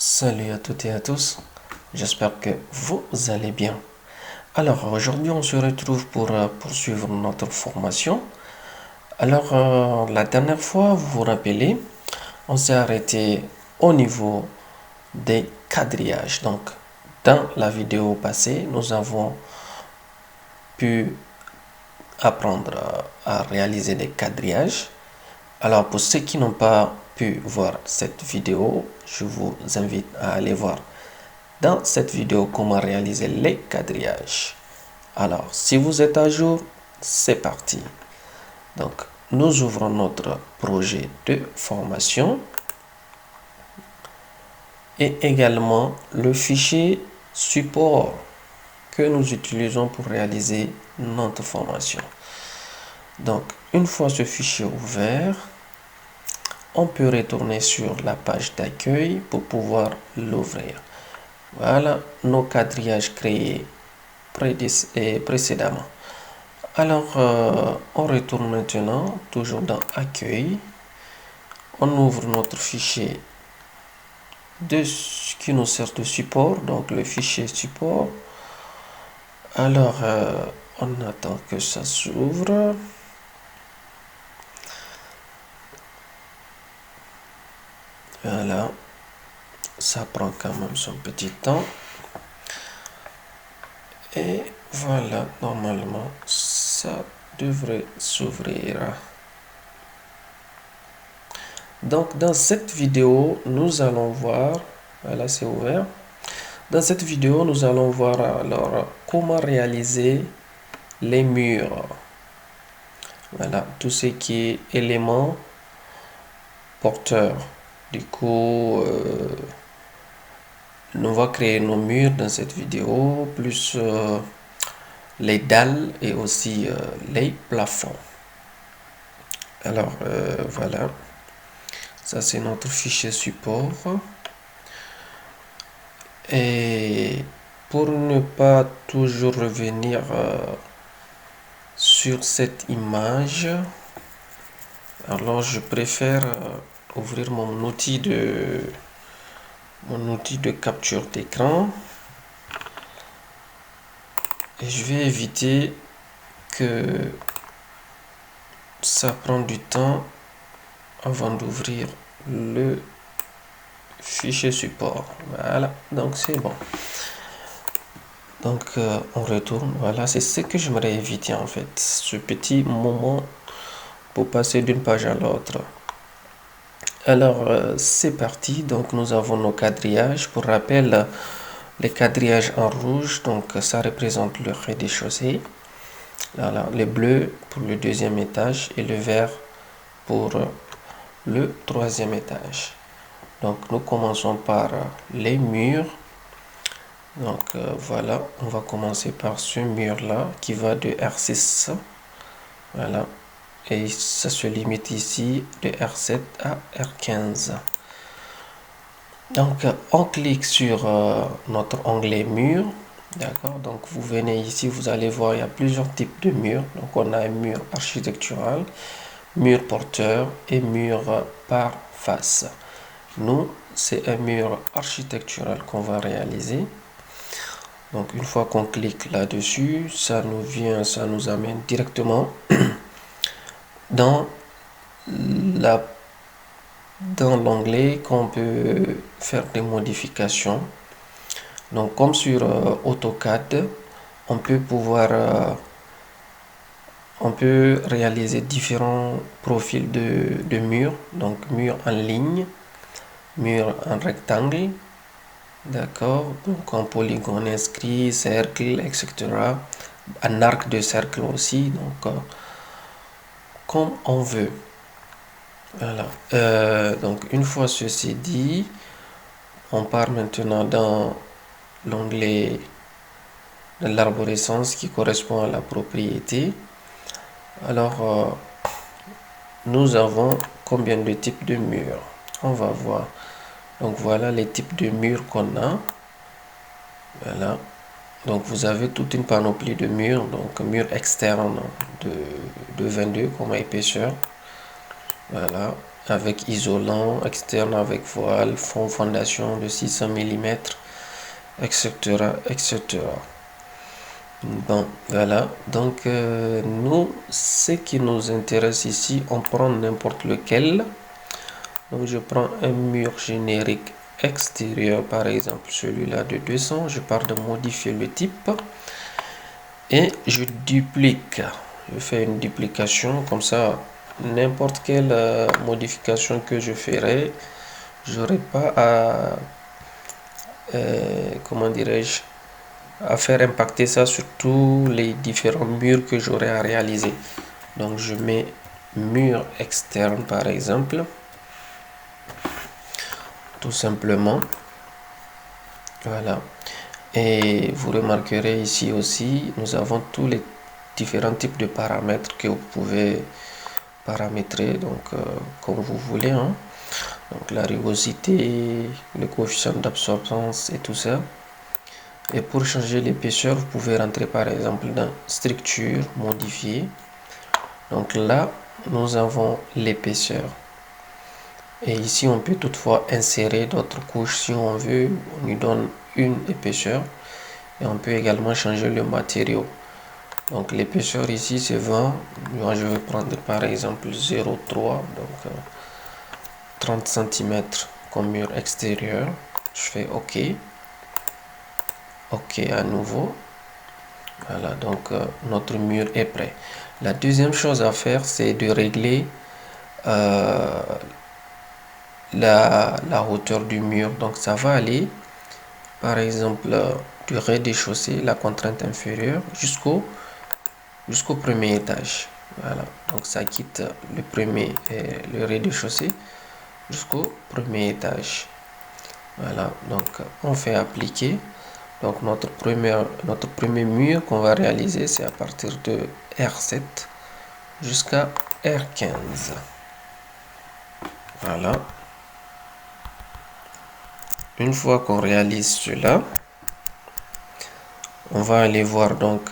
Salut à toutes et à tous, j'espère que vous allez bien. Alors aujourd'hui on se retrouve pour poursuivre notre formation. Alors la dernière fois, vous vous rappelez, on s'est arrêté au niveau des quadrillages. Donc dans la vidéo passée, nous avons pu apprendre à réaliser des quadrillages. Alors pour ceux qui n'ont pas pu voir cette vidéo, je vous invite à aller voir dans cette vidéo comment réaliser les quadrillages. Alors si vous êtes à jour, c'est parti. Donc nous ouvrons notre projet de formation et également le fichier support que nous utilisons pour réaliser notre formation. Donc une fois ce fichier ouvert, on peut retourner sur la page d'accueil pour pouvoir l'ouvrir. Voilà nos quadrillages créés précédemment. Alors, on retourne maintenant, toujours dans Accueil. On ouvre notre fichier qui nous sert de support, donc le fichier support. Alors, on attend que ça s'ouvre. Voilà, ça prend quand même son petit temps. Et voilà, normalement, ça devrait s'ouvrir. Donc, dans cette vidéo, nous allons voir, voilà, c'est ouvert. Dans cette vidéo, nous allons voir alors comment réaliser les murs. Voilà, tout ce qui est éléments porteurs. Du coup, on va créer nos murs dans cette vidéo, plus les dalles et aussi les plafonds. Alors, voilà. Ça, c'est notre fichier support. Et pour ne pas toujours revenir sur cette image, alors je préfère ouvrir mon outil de capture d'écran. Et je vais éviter que ça prend du temps avant d'ouvrir le fichier support. Voilà, donc c'est bon. Donc on retourne. Voilà, c'est ce que j'aimerais éviter en fait, ce petit moment pour passer d'une page à l'autre. Alors c'est parti. Donc nous avons nos quadrillages. Pour rappel, les quadrillages en rouge, donc ça représente le rez-de-chaussée. Voilà, le bleu pour le deuxième étage et le vert pour le troisième étage. Donc nous commençons par les murs. Donc voilà, on va commencer par ce mur là qui va de R6. Voilà, et ça se limite ici de R7 à R15. Donc on clique sur notre onglet mur. D'accord, donc vous venez ici, vous allez voir il y a plusieurs types de murs. Donc on a un mur architectural, mur porteur et mur par face. Nous, c'est un mur architectural qu'on va réaliser. Donc une fois qu'on clique là-dessus, ça nous amène directement dans l'onglet qu'on peut faire des modifications. Donc comme sur AutoCAD, on peut réaliser différents profils de murs. Donc mur en ligne, mur en rectangle, d'accord, donc en polygone inscrit, cercle, etc. Un arc de cercle aussi, donc comme on veut. Voilà. Donc une fois ceci dit, on part maintenant dans l'onglet de l'arborescence qui correspond à la propriété. Alors nous avons combien de types de murs? On va voir. Donc voilà les types de murs qu'on a. Voilà. Donc vous avez toute une panoplie de murs. Donc mur externe de 22 comme épaisseur. Voilà. avec isolant, externe avec voile, fond fondation de 600 mm, etc., etc. Bon, voilà. Donc, nous, ce qui nous intéresse ici, on prend n'importe lequel. Donc, je prends un mur générique extérieur, par exemple celui-là de 200. Je pars de modifier le type et je duplique. Je fais une duplication comme ça. N'importe quelle modification que je ferai, j'aurai pas à comment dirais-je, à faire impacter ça sur tous les différents murs que j'aurai à réaliser. Donc je mets mur externe par exemple, tout simplement. Voilà. Et vous remarquerez ici aussi, nous avons tous les différents types de paramètres que vous pouvez paramétrer, donc comme vous voulez, hein. Donc la rugosité, le coefficient d'absorbance et tout ça. Et pour changer l'épaisseur, vous pouvez rentrer par exemple dans structure, modifier. Donc là, nous avons l'épaisseur. Et ici, on peut toutefois insérer d'autres couches si on veut. On lui donne une épaisseur. Et on peut également changer le matériau. Donc l'épaisseur ici, c'est 20. Moi, je vais prendre par exemple 0,3. Donc 30 cm comme mur extérieur. Je fais OK. OK à nouveau. Voilà, donc notre mur est prêt. La deuxième chose à faire, c'est de régler la hauteur du mur. Donc ça va aller, par exemple, du rez-de-chaussée, la contrainte inférieure, jusqu'au premier étage. Voilà, donc ça quitte le rez-de-chaussée jusqu'au premier étage. Voilà, donc on fait appliquer. Donc notre premier mur qu'on va réaliser, c'est à partir de R7 jusqu'à R15. Voilà. Une fois qu'on réalise cela, on va aller voir donc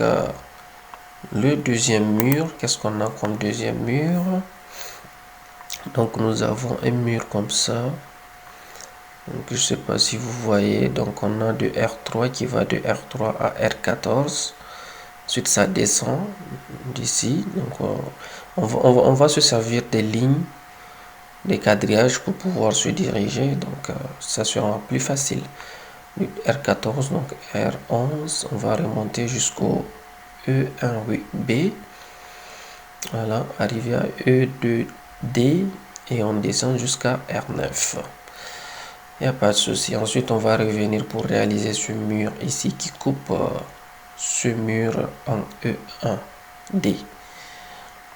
le deuxième mur. Qu'est-ce qu'on a comme deuxième mur? Donc nous avons un mur comme ça. Donc, je ne sais pas si vous voyez. Donc on a de R3 qui va de R3 à R14. Ensuite ça descend d'ici. Donc on va se servir des lignes, des quadrillages pour pouvoir se diriger. Donc ça sera plus facile. R14, donc R11, on va remonter jusqu'au E1B. Voilà, arriver à E2D et on descend jusqu'à R9. Il n'y a pas de souci. Ensuite, on va revenir pour réaliser ce mur ici qui coupe ce mur en E1D.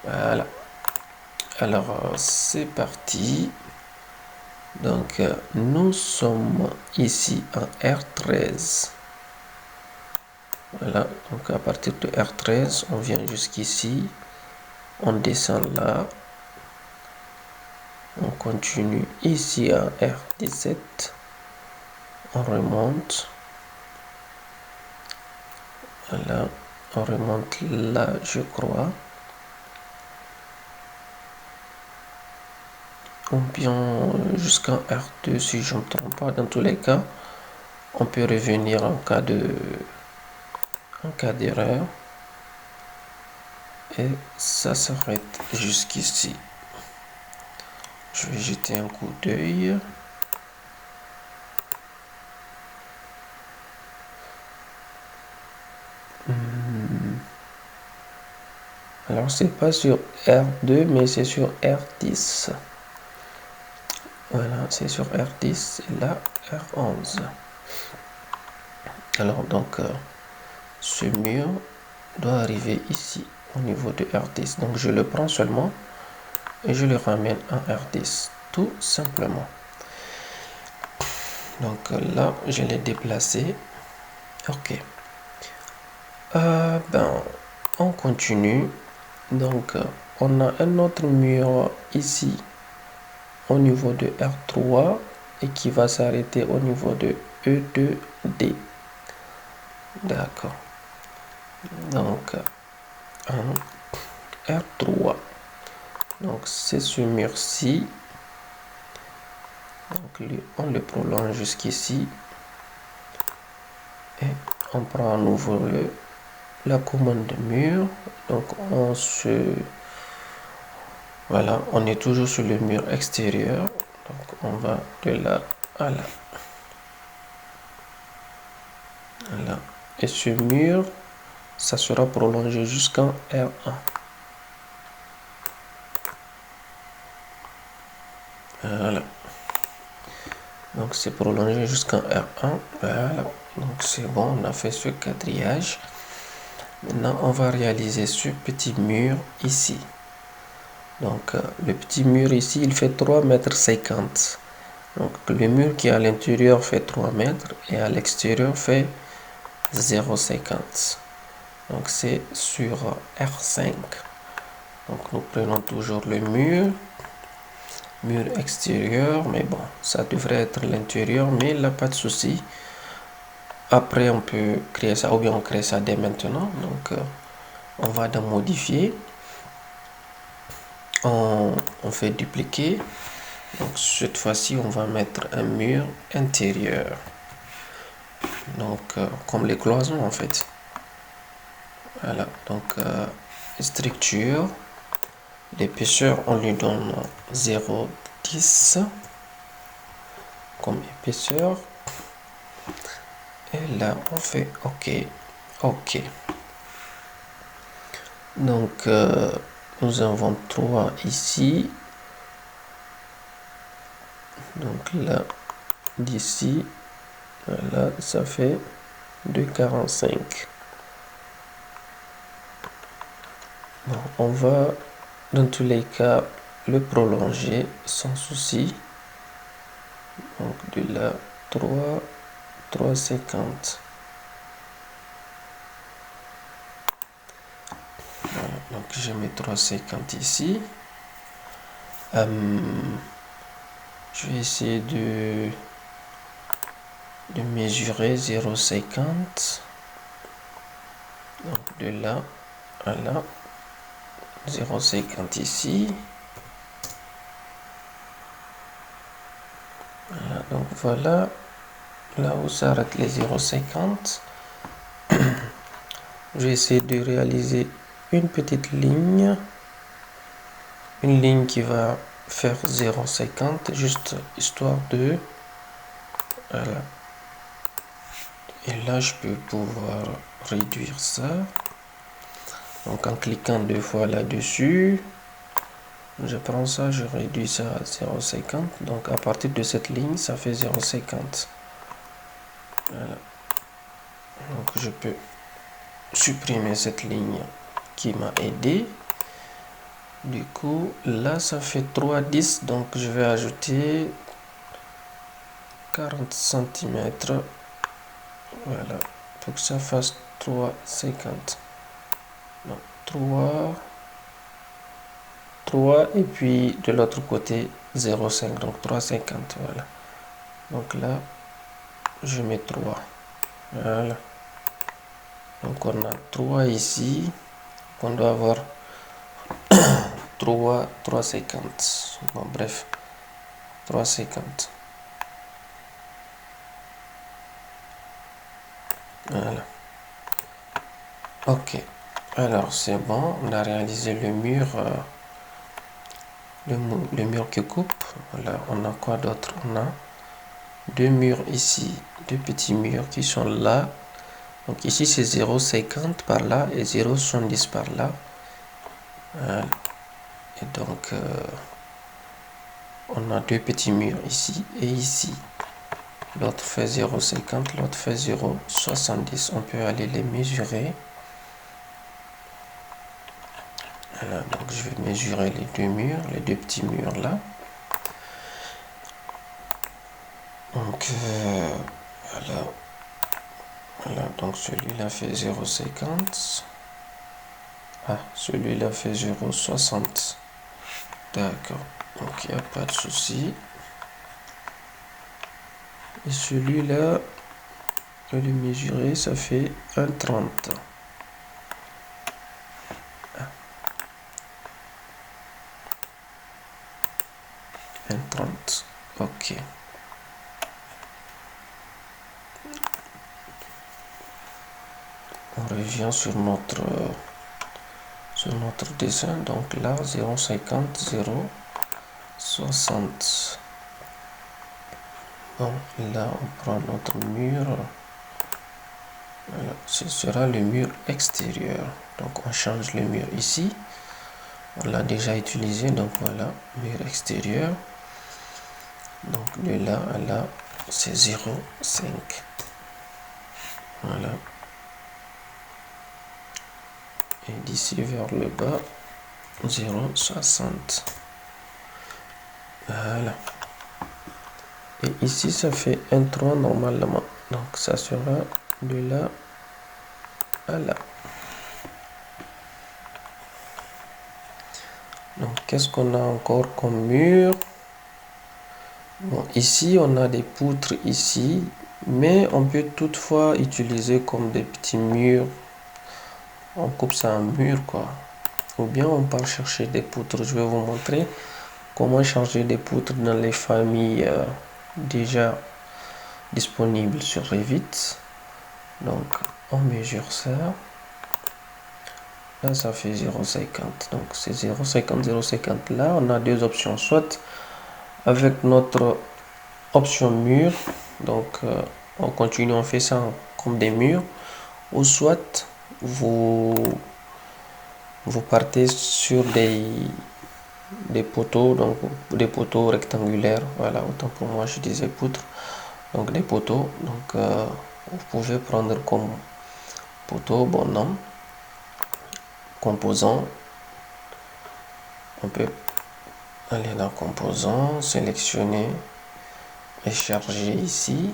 Voilà. Alors, c'est parti. Donc, nous sommes ici en R13. Voilà. Donc, à partir de R13, on vient jusqu'ici. On descend là. On continue ici à R17. On remonte. Voilà. On remonte là, je crois. Ou bien jusqu'à R2 si je ne me trompe pas. Dans tous les cas, on peut revenir en cas d'erreur. Et ça s'arrête jusqu'ici. Je vais jeter un coup d'œil. Alors c'est pas sur R2 mais c'est sur R10. Voilà, c'est sur R10 et là R11. Alors donc ce mur doit arriver ici au niveau de R10. Donc je le prends seulement et je le ramène en R10 tout simplement. Donc là je l'ai déplacé. Ok. On continue. Donc on a un autre mur ici au niveau de R3 et qui va s'arrêter au niveau de E2D. D'accord. Donc en R3. Donc c'est ce mur-ci Donc on le prolonge jusqu'ici. Et on prend à nouveau la commande de mur. Donc voilà, on est toujours sur le mur extérieur. Donc on va de là à là. Voilà. Et ce mur, ça sera prolongé jusqu'en R1. Voilà. Donc c'est prolongé jusqu'en R1. Voilà. Donc c'est bon, on a fait ce quadrillage. Maintenant, on va réaliser ce petit mur ici. Donc le petit mur ici, il fait 3,50 m. Donc le mur qui est à l'intérieur fait 3 mètres et à l'extérieur fait 0,50. Donc c'est sur R5. Donc nous prenons toujours le mur extérieur, mais bon, ça devrait être l'intérieur, mais il n'y a pas de souci. Après on peut créer ça, ou bien on crée ça dès maintenant. Donc on va dans modifier, on fait dupliquer. Donc cette fois-ci on va mettre un mur intérieur, donc comme les cloisons en fait. Voilà, donc structure, l'épaisseur on lui donne 0,10 comme épaisseur, et là on fait ok. Donc nous avons 3 ici, donc là d'ici, voilà, ça fait 2,45. Bon, on va dans tous les cas le prolonger sans souci. Donc de là 3,50. Voilà, donc je mets 3,50 ici. Je vais essayer de mesurer 0,50. Donc de là à là, 0,50 ici. Voilà, donc voilà là où s'arrêtent les 0,50. Je vais essayer de réaliser une petite ligne, une ligne qui va faire 0,50, juste histoire de, voilà. Et là je peux pouvoir réduire ça, donc en cliquant 2 fois là-dessus, je prends ça, je réduis ça à 0,50. Donc à partir de cette ligne ça fait 0,50. Voilà, donc je peux supprimer cette ligne qui m'a aidé. Du coup là ça fait 3,10, donc je vais ajouter 40 cm, voilà, pour que ça fasse 3,50. Donc 3 et puis de l'autre côté 0,5, donc 3,50. Voilà, donc là je mets 3. Voilà, donc on a 3 ici, on doit avoir 3,50. Bon, bref, 3,50. Voilà, ok. Alors c'est bon, on a réalisé le mur, le mur qui coupe. Voilà, on a quoi d'autre? On a 2 murs ici, 2 petits murs qui sont là. Donc ici c'est 0,50 par là et 0,70 par là. Voilà. Et donc on a 2 petits murs ici et ici. L'autre fait 0,50, l'autre fait 0,70. On peut aller les mesurer. Voilà, donc je vais mesurer les 2 murs, les 2 petits murs là. Donc voilà. Voilà, donc celui-là fait 0,50. Ah, celui-là fait 0,60. D'accord, donc il n'y a pas de souci. Et celui-là, je vais le mesurer, ça fait 1,30. 1,30. Ok. On revient sur notre dessin. Donc là, 0,50, 0,60. Bon, là, on prend notre mur. Voilà, ce sera le mur extérieur. Donc on change le mur ici. On l'a déjà utilisé, donc voilà, mur extérieur. Donc de là à là, c'est 0,5. Voilà. Et d'ici vers le bas, 0,60. Voilà. Et ici, ça fait 1,3 normalement. Donc ça sera de là à là. Donc qu'est-ce qu'on a encore comme mur? Bon, ici, on a des poutres ici, mais on peut toutefois utiliser comme des petits murs. On coupe ça en mur, quoi. Ou bien on part chercher des poutres. Je vais vous montrer comment charger des poutres dans les familles déjà disponibles sur Revit. Donc, on mesure ça. Là, ça fait 0,50. Donc, c'est 0,50, 0,50. Là, on a deux options. Soit avec notre option mur, donc on continue, on fait ça comme des murs, ou soit vous partez sur des poteaux, donc des poteaux rectangulaires. Voilà, autant pour moi je disais poutre, donc des poteaux. Donc vous pouvez prendre comme poteau, bonhomme, composant. On peut aller dans composant, sélectionner et charger ici.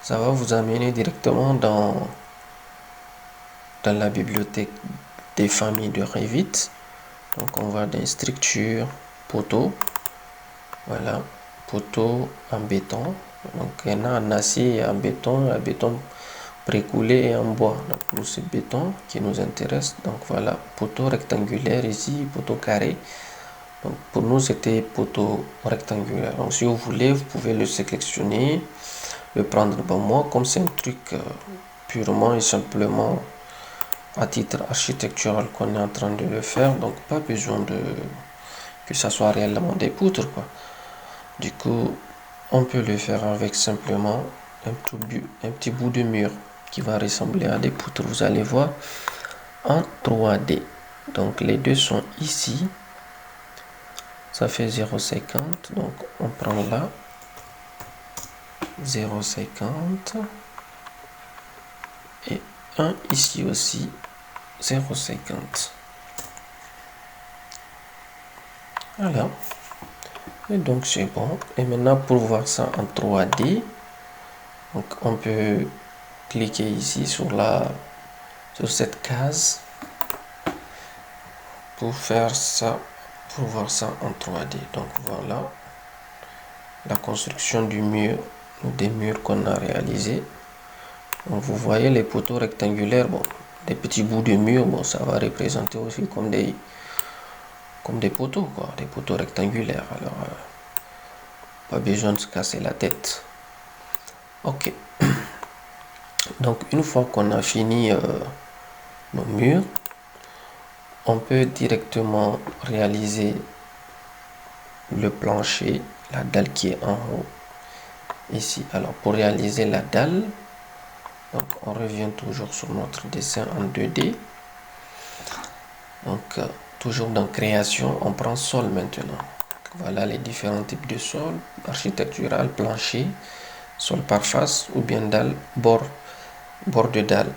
Ça va vous amener directement dans la bibliothèque des familles de Revit. Donc on va dans structure, poteau. Voilà, poteau en béton. Donc il y en a en acier et en béton précoulé et en bois. Donc nous c'est béton qui nous intéresse. Donc voilà, poteau rectangulaire ici, poteau carré. Donc pour nous c'était poteau rectangulaire. Donc si vous voulez, vous pouvez le sélectionner, le prendre. Bon, moi comme c'est un truc purement et simplement à titre architectural qu'on est en train de le faire, donc pas besoin de que ça soit réellement des poutres, quoi. Du coup, on peut le faire avec simplement un petit bout de mur qui va ressembler à des poutres. Vous allez voir en 3D. Donc les deux sont ici. Ça fait 0,50. Donc on prend là 0,50 et un ici aussi 0,50. Voilà. Et donc c'est bon. Et maintenant pour voir ça en 3D, donc on peut cliquer ici sur cette case pour faire ça, pour voir ça en 3D. Donc voilà la construction du mur, des murs qu'on a réalisé. Donc vous voyez les poteaux rectangulaires, bon, des petits bouts de mur, bon, ça va représenter aussi comme des poteaux, quoi, des poteaux rectangulaires. Alors pas besoin de se casser la tête. Ok. Donc une fois qu'on a fini nos murs, on peut directement réaliser le plancher, la dalle qui est en haut ici. Alors pour réaliser la dalle, donc on revient toujours sur notre dessin en 2D. Donc toujours dans création, on prend sol maintenant. Voilà les différents types de sol: architectural, plancher, sol par face ou bien dalle, bord de dalle.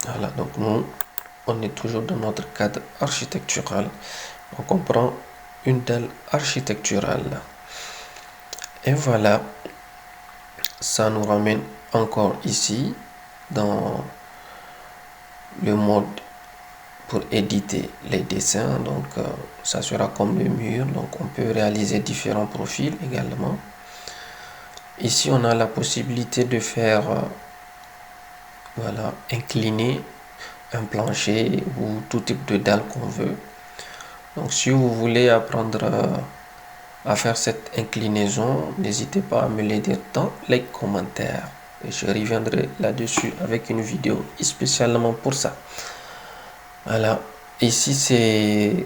Voilà, donc nous on est toujours dans notre cadre architectural. Donc on prend une dalle architecturale. Et voilà, ça nous ramène encore ici dans le mode pour éditer les dessins. Donc ça sera comme le mur. Donc on peut réaliser différents profils également. Ici on a la possibilité de faire voilà, incliner un plancher ou tout type de dalle qu'on veut. Donc si vous voulez apprendre à faire cette inclinaison, n'hésitez pas à me le dire dans les commentaires. Et je reviendrai là-dessus avec une vidéo spécialement pour ça. Voilà. Ici, c'est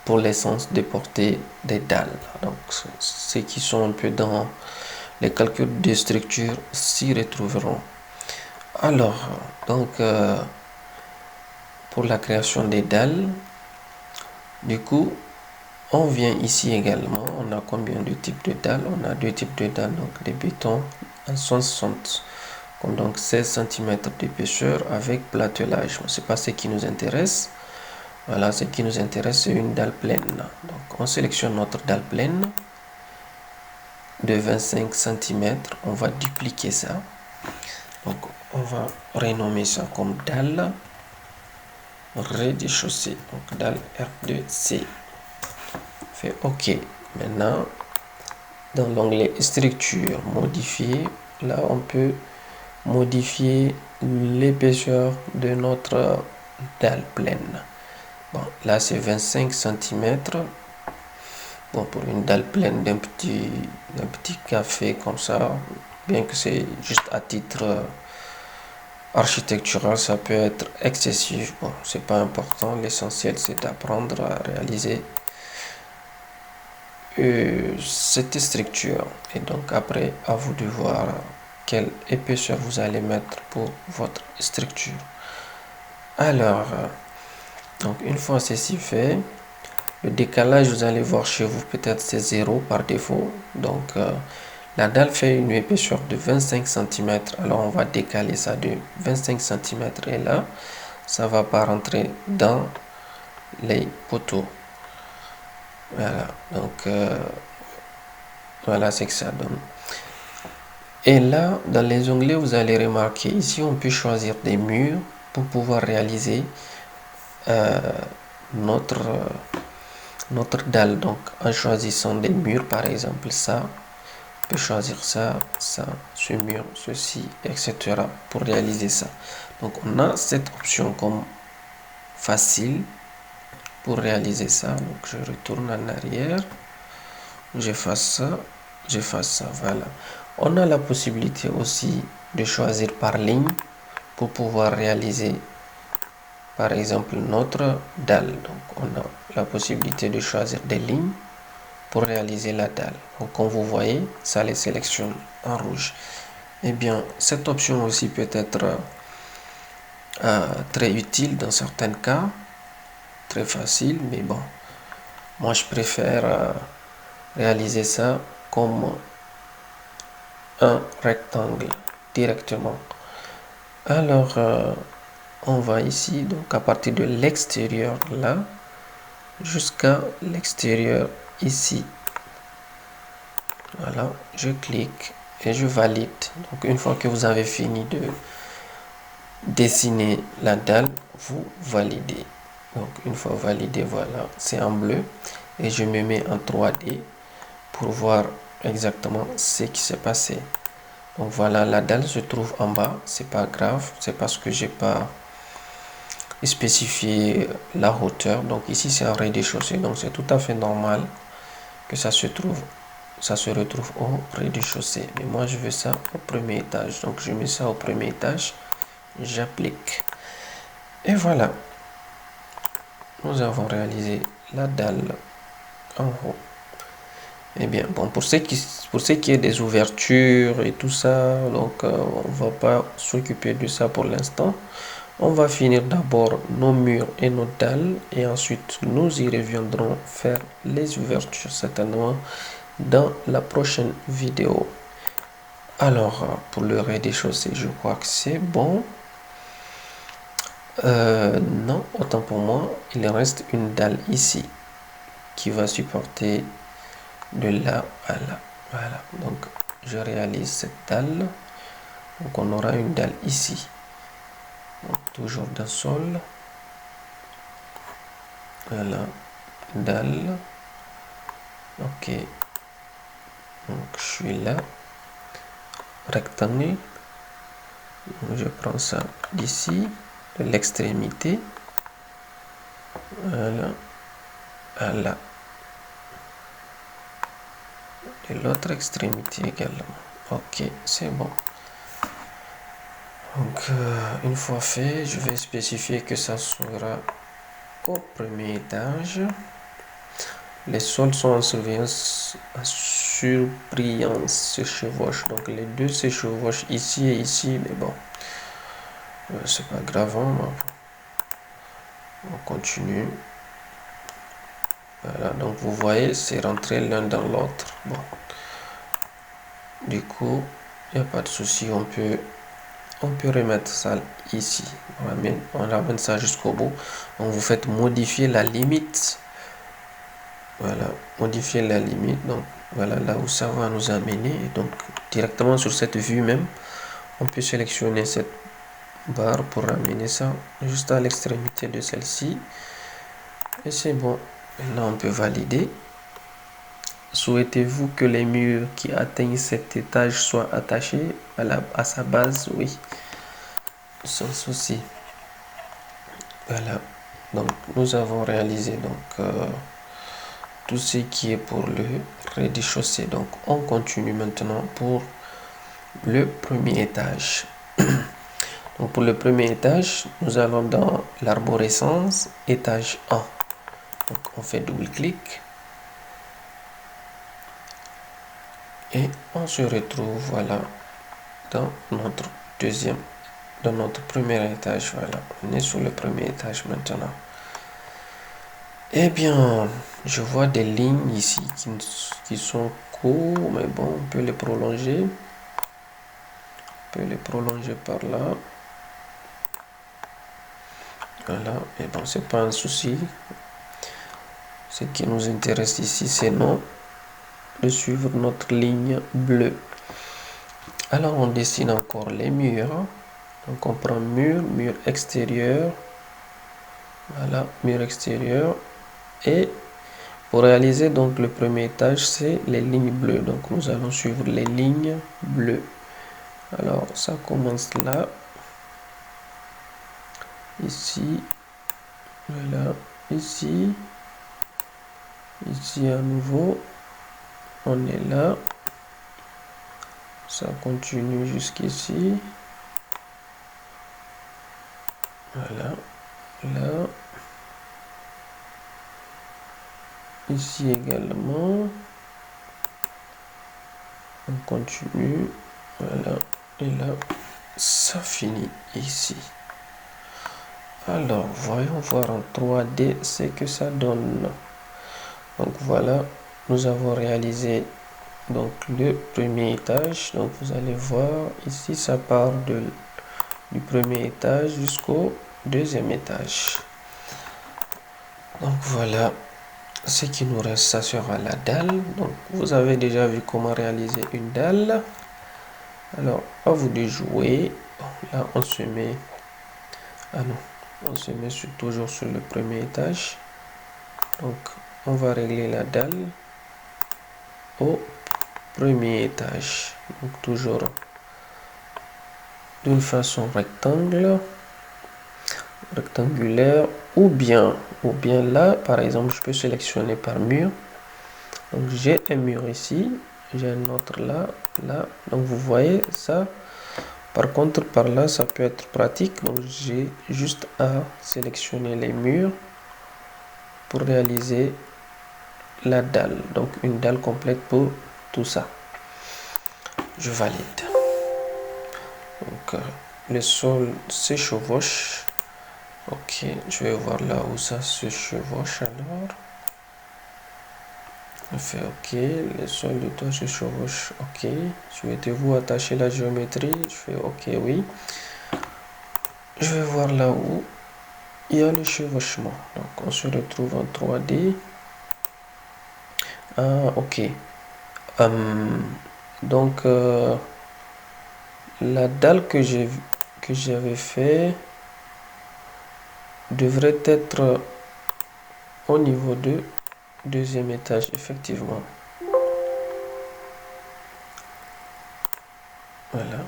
pour l'essence de porter des dalles. Donc, ceux qui sont un peu dans les calculs de structure s'y retrouveront. Alors, donc, pour la création des dalles, du coup, on vient ici également. On a combien de types de dalles? On a deux types de dalles, donc des bétons en 160, donc 16 cm d'épaisseur avec platelage. C'est pas ce qui nous intéresse. Voilà, ce qui nous intéresse, c'est une dalle pleine. Donc, on sélectionne notre dalle pleine de 25 cm. On va dupliquer ça. Donc, on va renommer ça comme dalle rez-de-chaussée. Donc, dalle R2C. Fait OK. Maintenant, dans l'onglet structure, modifier, là, on peut modifier l'épaisseur de notre dalle pleine. Bon, là, c'est 25 cm. Bon, pour une dalle pleine d'un petit café comme ça, bien que c'est juste à titre architectural, ça peut être excessif. Bon, c'est pas important. L'essentiel, c'est d'apprendre à réaliser cette structure. Et donc, après, à vous de voir quelle épaisseur vous allez mettre pour votre structure. Alors, donc une fois ceci fait, le décalage, vous allez voir chez vous, peut-être c'est 0 par défaut. Donc, la dalle fait une épaisseur de 25 cm. Alors, on va décaler ça de 25 cm. Et là, ça va pas rentrer dans les poteaux. Voilà. Donc, voilà, c'est que ça donne. Et là, dans les onglets, vous allez remarquer, ici, on peut choisir des murs pour pouvoir réaliser notre dalle. Donc, en choisissant des murs, par exemple, ça, on peut choisir ça, ça, ce mur, ceci, etc. pour réaliser ça. Donc, on a cette option comme facile pour réaliser ça. Donc, je retourne en arrière, je fasse ça, voilà. On a la possibilité aussi de choisir par ligne pour pouvoir réaliser par exemple notre dalle. Donc on a la possibilité de choisir des lignes pour réaliser la dalle. Donc comme vous voyez, ça les sélectionne en rouge. Eh bien, cette option aussi peut être très utile dans certains cas, très facile, mais bon, moi je préfère réaliser ça comme un rectangle directement. Alors, on va ici, donc à partir de l'extérieur là, jusqu'à l'extérieur ici. Voilà, je clique et je valide. Donc, une fois que vous avez fini de dessiner la dalle, vous validez. Donc, une fois validé, voilà, c'est en bleu. Et je me mets en 3D pour voir exactement ce qui s'est passé. Donc voilà, la dalle se trouve en bas, c'est pas grave, c'est parce que j'ai pas spécifié la hauteur. Donc ici c'est un rez-de-chaussée, donc c'est tout à fait normal que ça se retrouve au rez-de-chaussée. Mais moi je veux ça au premier étage, donc je mets ça au premier étage, j'applique. Et voilà, nous avons réalisé la dalle en haut. Eh bien, bon, pour ce qui est des ouvertures et tout ça, donc on va pas s'occuper de ça pour l'instant. On va finir d'abord nos murs et nos dalles et ensuite nous y reviendrons faire les ouvertures certainement dans la prochaine vidéo. Alors, pour le rez-de-chaussée, je crois que c'est bon. Non, autant pour moi, il reste une dalle ici qui va supporter de là à là. Voilà, donc je réalise cette dalle. Donc on aura une dalle ici. Donc, toujours d'un sol. Voilà, dalle. Ok. Donc je suis là. Rectangle. Donc, je prends ça d'ici, de l'extrémité. Voilà. Voilà. et l'autre extrémité également. Ok, c'est bon. Donc, une fois fait, je vais spécifier que ça sera au premier étage. Les sols sont en surbrillance, se chevauchent. Donc, les deux se chevauchent ici et ici, mais bon, c'est pas grave. Hein, on continue. Voilà, donc vous voyez, c'est rentré l'un dans l'autre. Bon, du coup, il n'y a pas de souci, on peut remettre ça ici. On ramène ça jusqu'au bout. Donc vous faites modifier la limite. Voilà, modifier la limite. Donc voilà là où ça va nous amener. Et donc directement sur cette vue même, on peut sélectionner cette barre pour ramener ça juste à l'extrémité de celle-ci. Et c'est bon. Maintenant on peut valider. Souhaitez-vous que les murs qui atteignent cet étage soient attachés à sa base? Oui, sans souci. Voilà, donc nous avons réalisé donc tout ce qui est pour le rez-de-chaussée. Donc on continue maintenant pour le premier étage. Donc pour le premier étage, nous allons dans l'arborescence, étage 1. Donc on fait double-clic. Et on se retrouve, voilà, dans notre premier étage. Voilà, on est sur le premier étage maintenant. Eh bien, je vois des lignes ici qui sont courtes, mais bon, on peut les prolonger. On peut les prolonger par là. Voilà, et bon, c'est pas un souci. Ce qui nous intéresse ici, c'est non de suivre notre ligne bleue. Alors, on dessine encore les murs. Donc, on prend mur extérieur. Voilà, mur extérieur. Et pour réaliser donc le premier étage, c'est les lignes bleues. Donc, nous allons suivre les lignes bleues. Alors, ça commence là. Ici. Voilà. Ici. Ici à nouveau. On est là. Ça continue jusqu'ici. Voilà. Là. Ici également. On continue. Voilà. Et là, ça finit ici. Alors, voyons voir en 3D ce que ça donne. Donc voilà, nous avons réalisé donc le premier étage. Donc vous allez voir ici, ça part du premier étage jusqu'au deuxième étage. Donc voilà, ce qui nous reste, ça sera la dalle. Donc vous avez déjà vu comment réaliser une dalle. Alors, à vous de jouer. Là, on se met... Ah non, on se met toujours sur le premier étage. Donc, on va régler la dalle au premier étage. Donc, toujours d'une façon rectangulaire, ou bien là, par exemple, je peux sélectionner par mur. Donc, j'ai un mur ici, j'ai un autre là. Donc, vous voyez ça. Par contre, par là, ça peut être pratique. Donc, j'ai juste à sélectionner les murs pour réaliser la dalle. Donc, une dalle complète pour tout ça. Je valide. Donc, le sol se chevauche. Ok, je vais voir là où ça se chevauche alors. On fait OK, le sol de toit se chevauche. OK, souhaitez-vous attacher la géométrie? Je fais OK, oui. Je vais voir là où il y a le chevauchement. Donc, on se retrouve en 3D. Ah, OK. Donc, la dalle que j'avais fait devrait être au niveau de deuxième étage, effectivement. Voilà.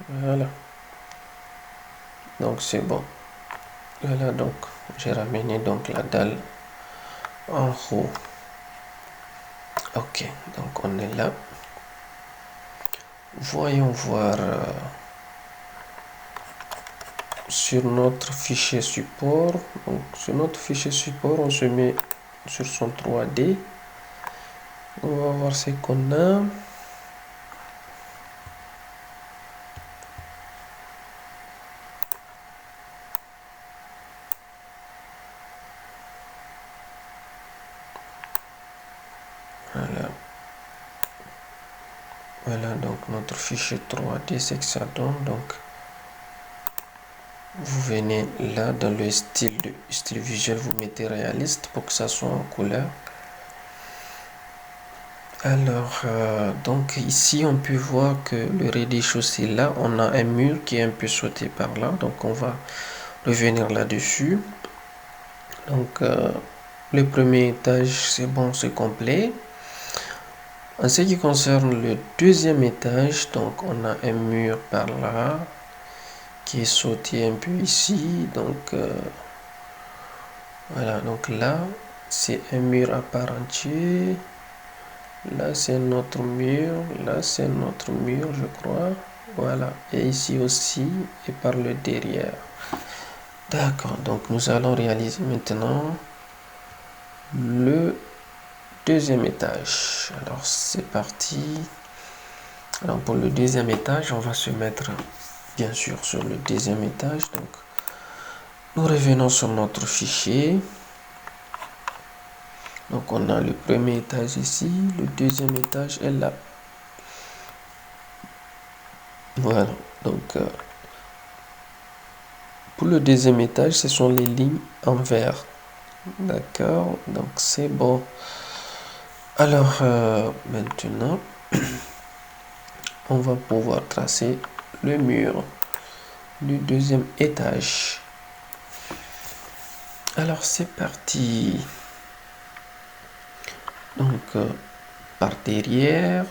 Voilà. Donc, c'est bon. Voilà, donc, j'ai ramené donc la dalle en haut. Ok, donc on est là. Voyons voir sur notre fichier support. Donc sur notre fichier support, on se met sur son 3D. On va voir ce qu'on a. Voilà. Voilà donc notre fichier 3D, c'est que ça donne. Donc vous venez là dans le style visuel, vous mettez réaliste pour que ça soit en couleur. Alors donc ici on peut voir que le rez-de-chaussée là, on a un mur qui est un peu sauté par là, donc on va revenir là-dessus. Donc le premier étage c'est bon, c'est complet. En ce qui concerne le deuxième étage, donc on a un mur par là qui est sauté un peu ici, donc voilà, donc là c'est un mur à part entier. Là c'est notre mur, là c'est notre mur je crois, voilà, et ici aussi et par le derrière. D'accord, donc nous allons réaliser maintenant le deuxième étage. Alors c'est parti. Alors pour le deuxième étage, on va se mettre bien sûr sur le deuxième étage. Donc nous revenons sur notre fichier. Donc on a le premier étage ici, le deuxième étage est là. Voilà, donc pour le deuxième étage, ce sont les lignes en vert. D'accord, donc c'est bon. Alors maintenant, on va pouvoir tracer le mur du deuxième étage. Alors c'est parti. Donc par derrière,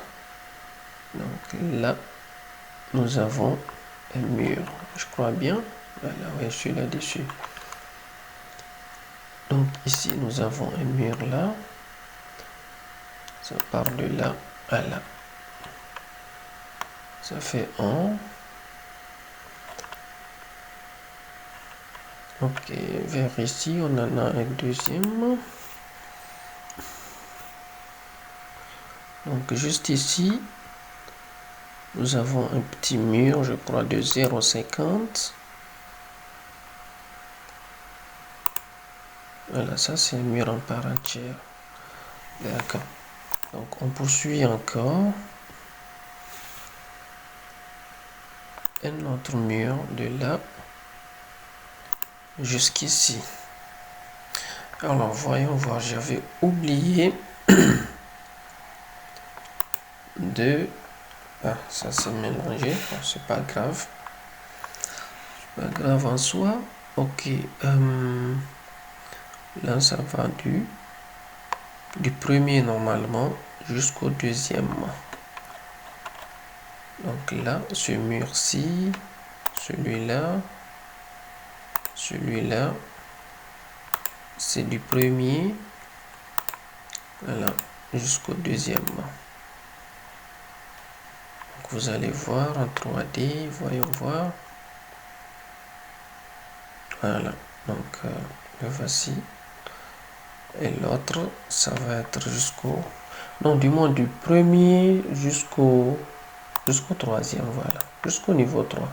donc là, nous avons un mur, je crois bien. Voilà, oui, je suis là-dessus. Donc ici, nous avons un mur là. Ça part de là à là. Ça fait un. Ok, vers ici, on en a un deuxième. Donc juste ici, nous avons un petit mur, je crois, de 0,50. Voilà, ça c'est un mur en part entière. D'accord. Donc on poursuit encore. Un autre mur de là jusqu'ici. Alors voyons voir, j'avais oublié de... Ah, ça s'est mélangé, bon, c'est pas grave. Pas grave en soi. Ok, là ça va du premier normalement jusqu'au deuxième. Donc là, ce mur-ci, celui-là, celui-là, c'est du premier, voilà, jusqu'au deuxième. Donc vous allez voir en 3D, voyons voir. Voilà, donc le voici. Et l'autre, ça va être jusqu'au... Non, du moins du premier jusqu'au troisième, voilà. Jusqu'au niveau 3.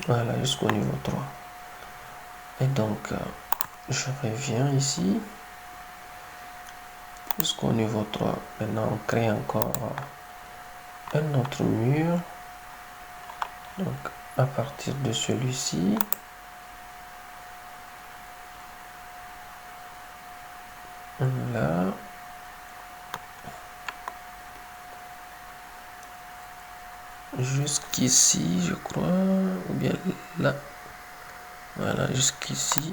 Voilà, jusqu'au niveau 3. Et donc, je reviens ici. Jusqu'au niveau 3. Maintenant, on crée encore un autre mur. Donc, à partir de celui-ci. Là. Jusqu'ici, je crois. Ou bien là. Voilà, jusqu'ici.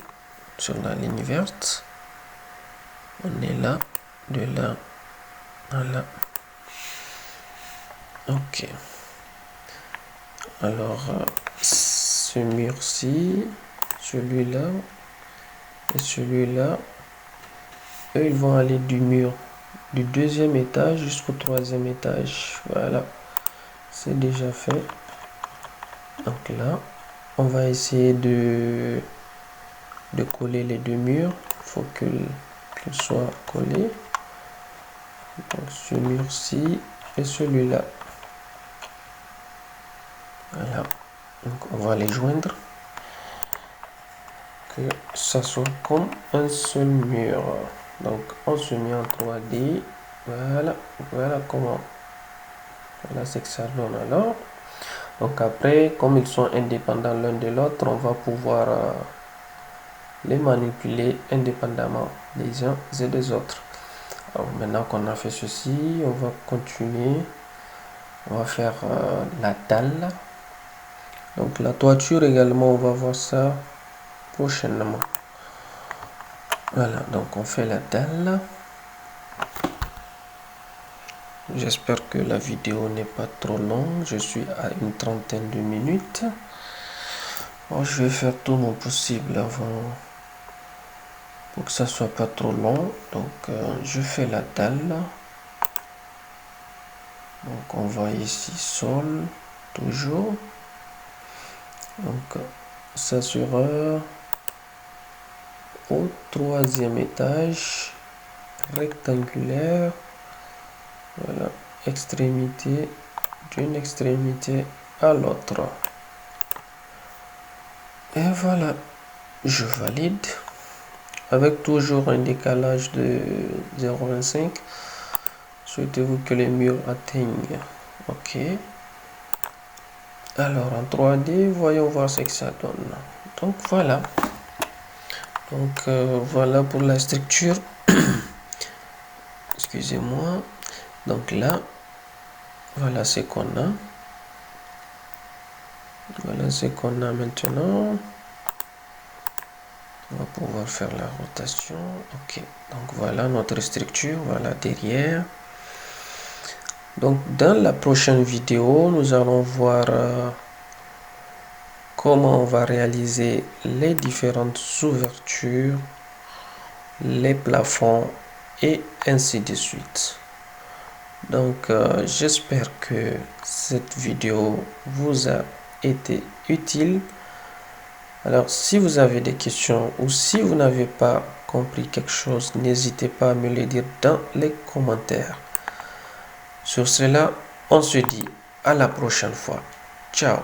Sur la ligne verte. On est là. De là à là. Ok. Alors, ce mur-ci, celui-là et celui-là, eux, ils vont aller du mur du deuxième étage jusqu'au troisième étage. Voilà, c'est déjà fait. Donc là, on va essayer de coller les deux murs. Il faut qu'ils soient collés. Donc ce mur-ci et celui-là. Voilà, donc on va les joindre. Que ça soit comme un seul mur. Donc on se met en 3D. Voilà, voilà comment. Voilà ce que ça donne alors. Donc après, comme ils sont indépendants l'un de l'autre, on va pouvoir les manipuler indépendamment des uns et des autres. Alors maintenant qu'on a fait ceci, on va continuer. On va faire la dalle. Donc la toiture également, on va voir ça prochainement. Voilà, donc on fait la dalle. J'espère que la vidéo n'est pas trop longue. Je suis à une trentaine de minutes. Bon, je vais faire tout mon possible avant pour que ça soit pas trop long. Donc je fais la dalle. Donc on va ici sol toujours. Donc ça sera au troisième étage rectangulaire. Voilà, extrémité d'une extrémité à l'autre. Et voilà, je valide avec toujours un décalage de 0,25. Souhaitez-vous que les murs atteignent? Ok. Alors en 3D, voyons voir ce que ça donne. Donc voilà. Donc voilà pour la structure. Excusez-moi. Donc là, voilà ce qu'on a. Voilà ce qu'on a maintenant. On va pouvoir faire la rotation. Ok. Donc voilà notre structure. Voilà derrière. Donc dans la prochaine vidéo, nous allons voir comment on va réaliser les différentes ouvertures, les plafonds et ainsi de suite. Donc j'espère que cette vidéo vous a été utile. Alors si vous avez des questions ou si vous n'avez pas compris quelque chose, n'hésitez pas à me le dire dans les commentaires. Sur cela, on se dit à la prochaine fois. Ciao.